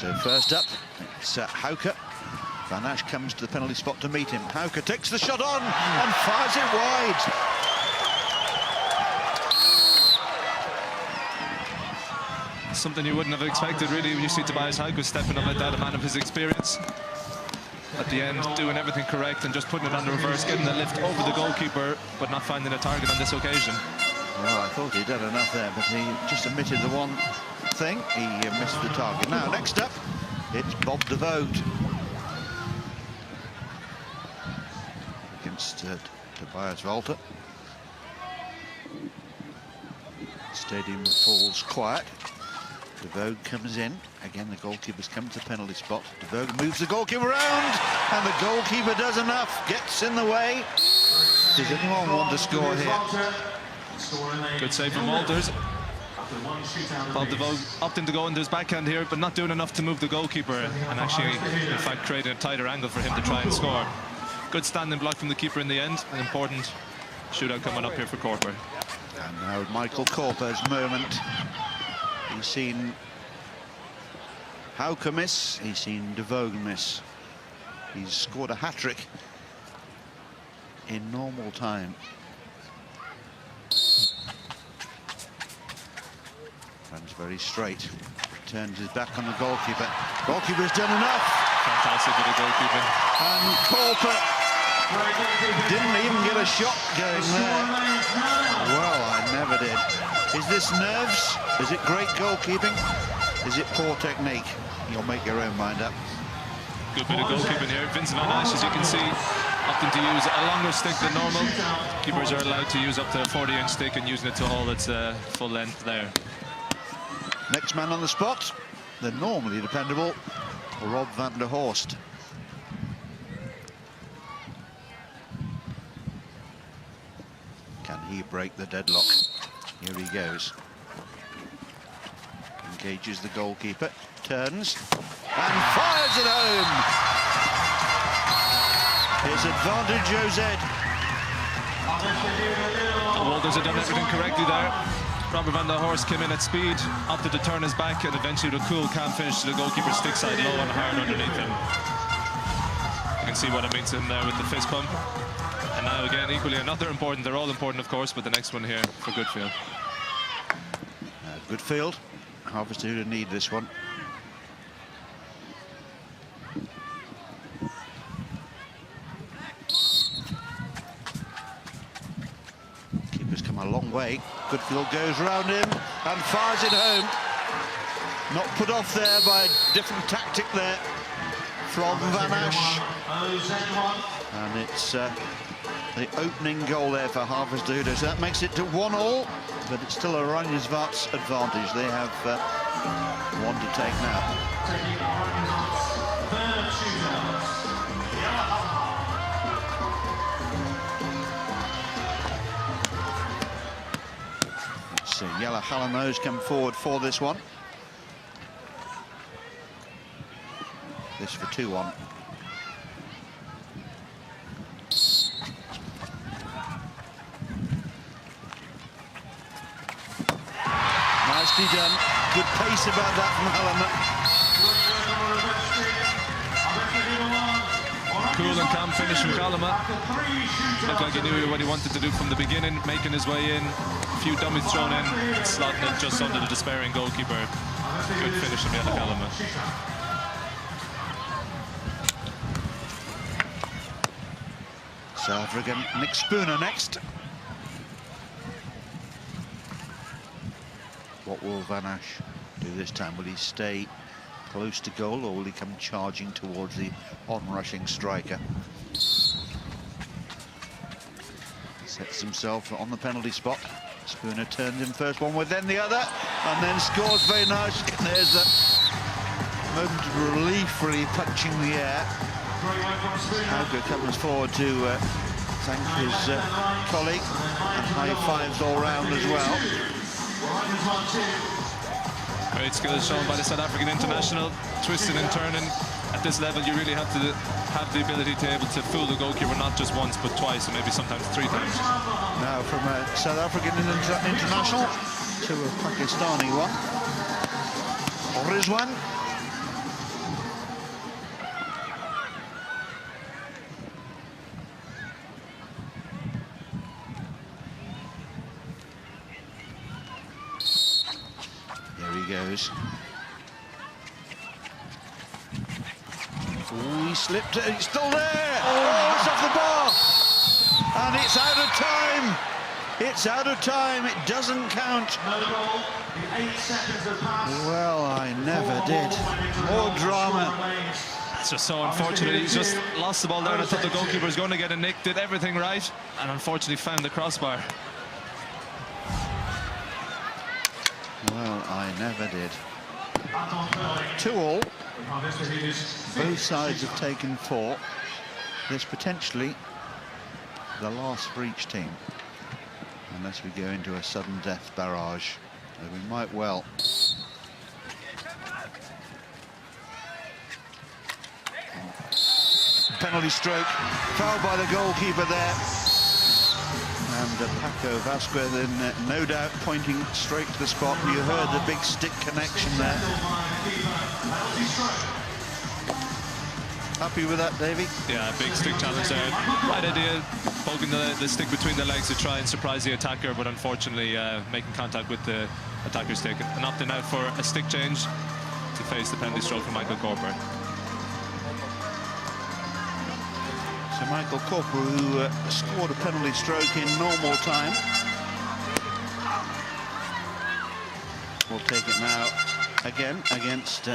So first up, it's Hauke. Van Asch comes to the penalty spot to meet him. Hauke takes the shot on and fires it wide. Something you wouldn't have expected, really, when you see Tobias Hauke stepping up like that, a man of his experience. At the end, doing everything correct and just putting it on the reverse, getting the lift over the goalkeeper, but not finding a target on this occasion. Well, I thought he'd done enough there, but he just omitted the one thing. He missed the target. Now, next up, it's Bob de Voogd against Tobias Walter. Stadium falls quiet. De Voogd comes in. Again, the goalkeeper's come to the penalty spot. De Voogd moves the goalkeeper around, and the goalkeeper does enough. Gets in the way. Does anyone want to score here? Good save from Walters. Bob de Voogd opting to go into his backhand here, but not doing enough to move the goalkeeper, and actually, in fact, creating a tighter angle for him to try and score. Good standing block from the keeper in the end. An important shootout coming up here for Korper. And now Michael Korper's moment. He's seen Hauke miss, he's seen de Voogd miss. He's scored a hat-trick in normal time. Runs very straight, turns his back on the goalkeeper. Goalkeeper's done enough. Fantastic with the goalkeeper. And Korper didn't even get a shot going there. Well, I never did. Is this nerves? Is it great goalkeeping? Is it poor technique? You'll make your own mind up. Good bit of goalkeeping here. Vince Van Asch, as you can see, opting to use a longer stick than normal. Keepers are allowed to use up to a 40-inch stick and using it to hold its full length there. Next man on the spot, the normally dependable Rob van der Horst. Can he break the deadlock? Here he goes. Engages the goalkeeper, turns, and fires it home. Here's advantage José. Walters had done everything correctly there. Robert van der Horst came in at speed, opted to turn his back, and eventually the cool, calm finish to the goalkeeper's stick side low and hard underneath him. You can see what it means to him there with the fist pump. And now again, equally another important, they're all important of course, but the next one here for Goodfield. Goodfield, Harvestehuder need this one. Keeper's come a long way. Goodfield goes round him and fires it home. Not put off there by a different tactic there from Van Asch. And it's the opening goal there for Harvestehuder, so that makes it to 1-1, but it's still Oranje Zwart's advantage. They have one to take now. Let's see, Jelle Hallenhuis come forward for this one. This for 2-1. Nicely done. Good pace about that from Hallenhuis. Cool and calm finish from Hallenhuis. Looked like he knew what he wanted to do from the beginning, making his way in. A few dummies thrown in, slotting it just under the despairing goalkeeper. Good finish from Jelle Hallenhuis. South African Nick Spooner next. What will Van Asch do this time? Will he stay close to goal or will he come charging towards the on-rushing striker? Sets himself on the penalty spot. Spooner turns him first one way, then the other, and then scores very nice. There's a moment of relief, really punching the air. Hauke comes forward to thank his colleague, and high fives all round as well. Great skills shown by the South African international, twisting and turning. At this level, you really have to have the ability to be able to fool the goalkeeper not just once, but twice, and maybe sometimes 3 times. Now from a South African international to a Pakistani one. Rizwan. goes. Oh, he slipped it. It's still there. Oh, it's off the bar. And it's out of time. It's out of time. It doesn't count. No goal. 8 seconds have passed. Well, I never did. More drama. It's just so unfortunate. He's just lost the ball there, and I thought the goalkeeper was going to get a nick, did everything right, and unfortunately found the crossbar. Well, I never did. 2-2. Both sides have taken 4. There's potentially the last for each team, unless we go into a sudden death barrage. So we might well. Penalty stroke, foul by the goalkeeper there. And Paco Vasquez then no doubt pointing straight to the spot. You heard the big stick connection there. Happy with that, Davey? Yeah, big stick challenge there. Right idea, poking the stick between the legs to try and surprise the attacker, but unfortunately making contact with the attacker's stick and opting out for a stick change to face the penalty stroke from Michael Corper. So Michael Corper, who scored a penalty stroke in normal time, will take it now again against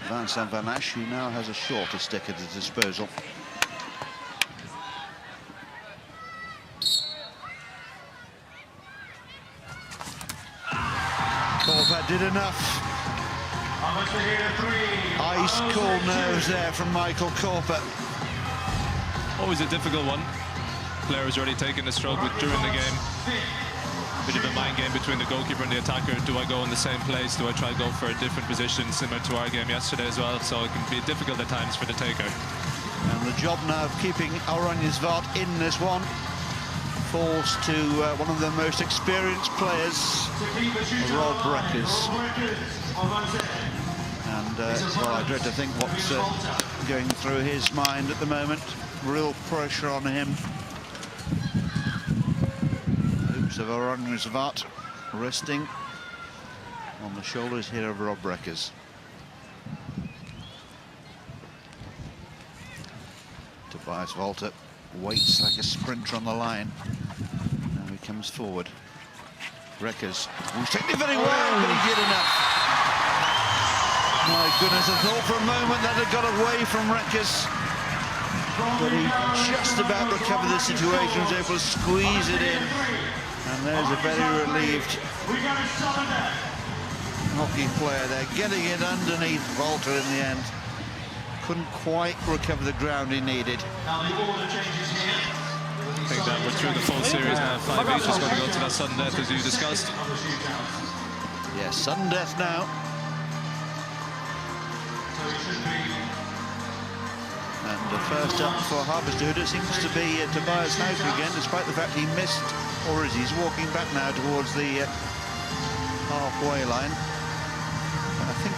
Vincent Van Asch, who now has a shorter stick at his disposal. Corper did enough. Ice cold nose there from Michael Corper. Always a difficult one. Player has already taken the stroke during the game. Bit of a mind game between the goalkeeper and the attacker. Do I go in the same place? Do I try to go for a different position, similar to our game yesterday as well? So it can be difficult at times for the taker. And the job now of keeping Oranje Zwart in this one falls to one of the most experienced players, Rod Breckers. And well, I dread to think what's going through his mind at the moment. Real pressure on him. Hoops of Oranje Zwart resting on the shoulders here of Rob Breckers. Tobias Walter waits like a sprinter on the line. Now he comes forward. Breckers, who's taking it very well, but he did enough. My goodness, I thought for a moment that had got away from Breckers. But he just about recovered the situation, was able to squeeze it in. And there's a very relieved hockey player there, getting it underneath Walter in the end. Couldn't quite recover the ground he needed. I think that we're through the full series now. 5 each is going to go to that sudden death, as you discussed. Yes, sudden death now. And the first up for Harvestehuder seems to be Tobias Hauke again, despite the fact he missed, or as he's walking back now towards the halfway line. I think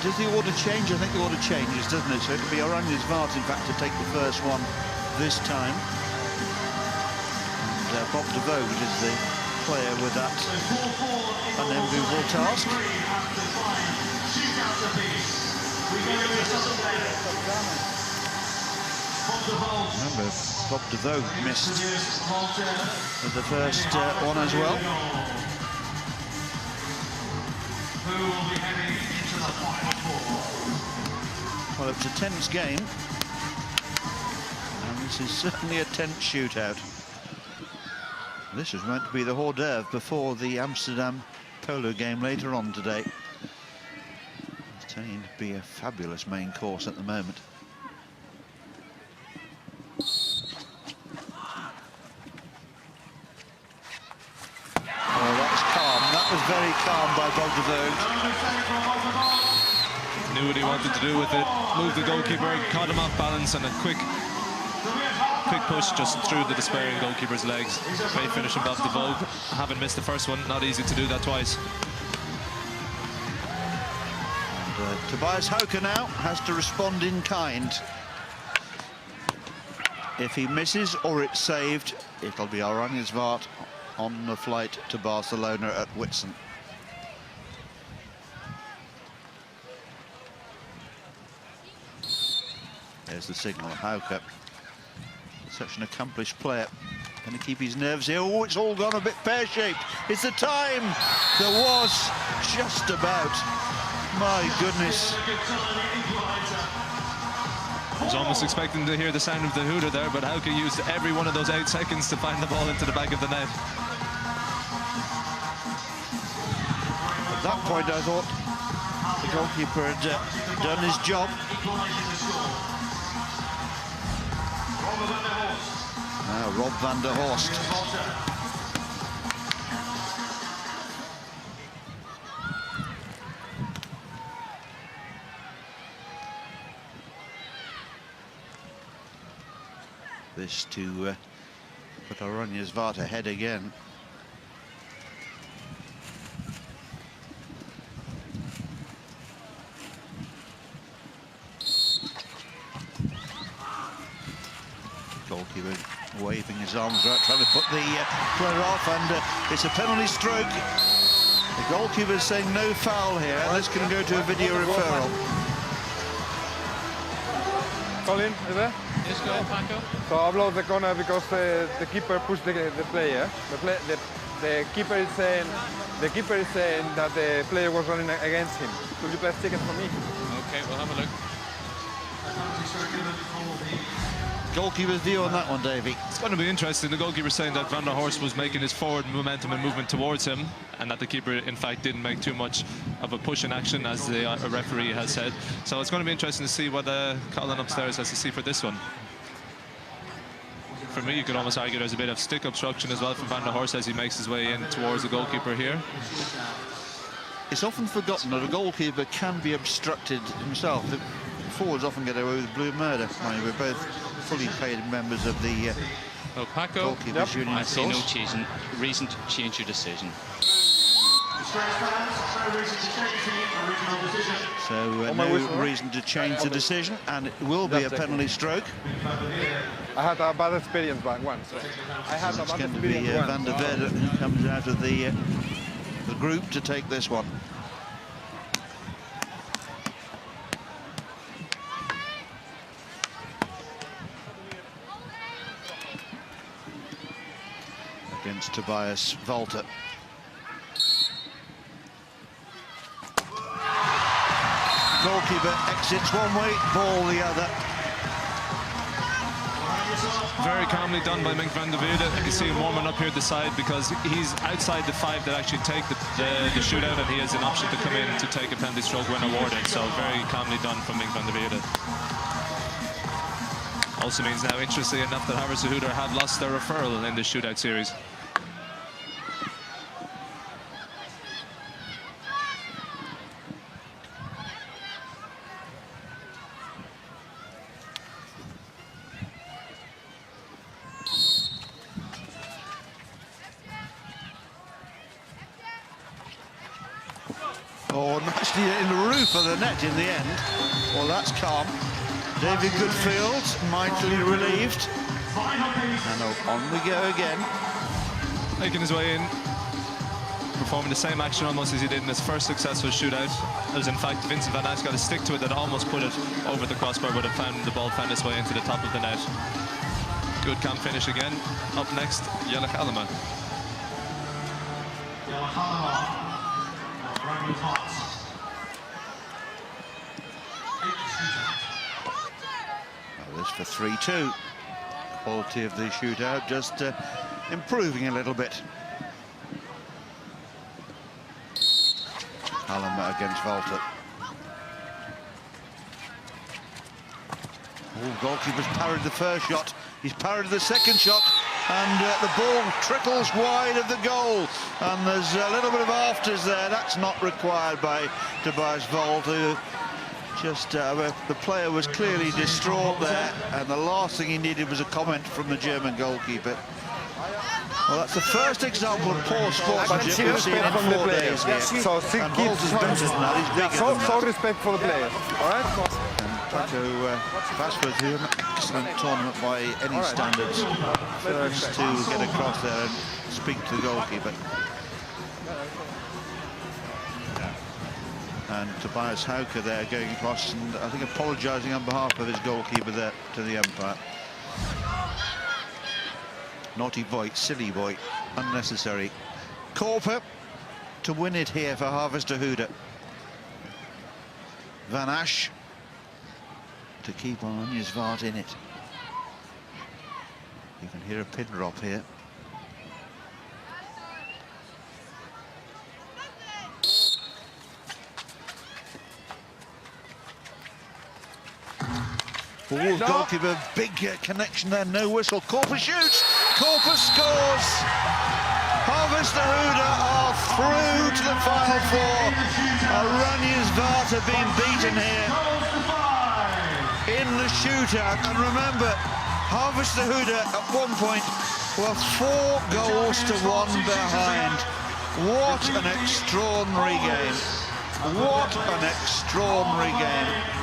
does the order change? I think the order changes, doesn't it? So it'll be Oranje Zwart, in fact, to take the first one this time. And Bob de Vogt is the player with that unenviable task. Remember, Bob de Vogt missed the first one as well. Well, it's a tense game, and this is certainly a tense shootout. This is meant to be the hors d'oeuvre before the Amsterdam polo game later on today. It's turning to be a fabulous main course at the moment. Was very calm by Bob de Vogt. Knew what he wanted to do with it. Moved the goalkeeper, caught him off balance, and a quick push just through the despairing goalkeeper's legs. Great finish from Bob de Vogt. Having missed the first one, not easy to do that twice. And Tobias Hauke now has to respond in kind. If he misses or it's saved, it'll be Oranje Zwart on the flight to Barcelona at Whitsun. There's the signal. Hauke, such an accomplished player. Going to keep his nerves here. Oh, it's all gone a bit pear-shaped. It's the time. There was just about. My goodness. I was almost expecting to hear the sound of the hooter there, but Hauke used every one of those 8 seconds to find the ball into the back of the net. At that point, I thought the goalkeeper had done his job. Now, Rob van der Horst. This to put Oranje Zwart ahead again. Goalkeeper waving his arms out, trying to put the player off, and it's a penalty stroke. The goalkeeper is saying no foul here, and this can go to a video referral. Colin, is there? Yes, go ahead, Paco. So I blow the corner because the keeper pushed the player. The keeper is saying that the player was running against him. Could you please check it for me? Okay, we'll have a look. Goalkeeper's view on that one, Davey. It's going to be interesting. The goalkeeper saying that Van der Horst was making his forward momentum and movement towards him, and that the keeper, in fact, didn't make too much of a push in action, as the referee has said. So it's going to be interesting to see what Colin upstairs has to see for this one. For me, you could almost argue there's a bit of stick obstruction as well from Van der Horst as he makes his way in towards the goalkeeper here. It's often forgotten that a goalkeeper can be obstructed himself. The forwards often get away with blue murder. We're both fully paid members of the Well, Paco, goalkeepers union. I see no reason to change your decision. So no reason to change the decision, and it will be a penalty stroke. I had a bad experience back once. It's going to be Van der Verde who comes out of the group to take this one. Against Tobias Walter. Goalkeeper exits one way, ball the other. Very calmly done by Mink van der Velde. You can see him warming up here at the side because he's outside the 5 that actually take the shootout, and he has an option to come in to take a penalty stroke when awarded. So very calmly done from Mink van der Velde. Also means now, interestingly enough, that Harvestehuder have lost their referral in the shootout series. Oh, nicely in the roof of the net in the end. Well, that's calm. David Goodfield, mightily relieved. And on we go again. Making his way in, performing the same action almost as he did in his first successful shootout. It was in fact Vincent van Aert got a stick to it that almost put it over the crossbar, but the ball found its way into the top of the net. Good calm finish again. Up next, Jelle Galema. This for 3-2. Quality of the shootout just improving a little bit. Galema against Walter. Oh, goalkeeper's parried the first shot. He's parried the second shot, and the ball trickles wide of the goal. And there's a little bit of afters there. That's not required by Tobias Walter. Just the player was clearly distraught there, and the last thing he needed was a comment from the German goalkeeper. Well, that's the first example of poor sportsmanship we've seen in 4 days here. So And Walter's better than that. He's bigger than so that. respect for the players, all right? Paco Basford, who an excellent tournament by any standards, first to get across there and speak to the goalkeeper. And Tobias Hauke there going across and I think apologising on behalf of his goalkeeper there to the umpire. Naughty Voigt, silly Voigt, unnecessary. Korper to win it here for Harvestehuder. Van Asch to keep Oranje Zwart in it. You can hear a pin drop here. Oh, goalkeeper, big connection there, no whistle. Korper shoots, Korper scores. Harvestehuder are through to the final four. Oranje Zwart have been beaten here in the shootout. And remember, Harvestehuder at one point were 4 goals to 1 behind. What an extraordinary game. What an extraordinary game.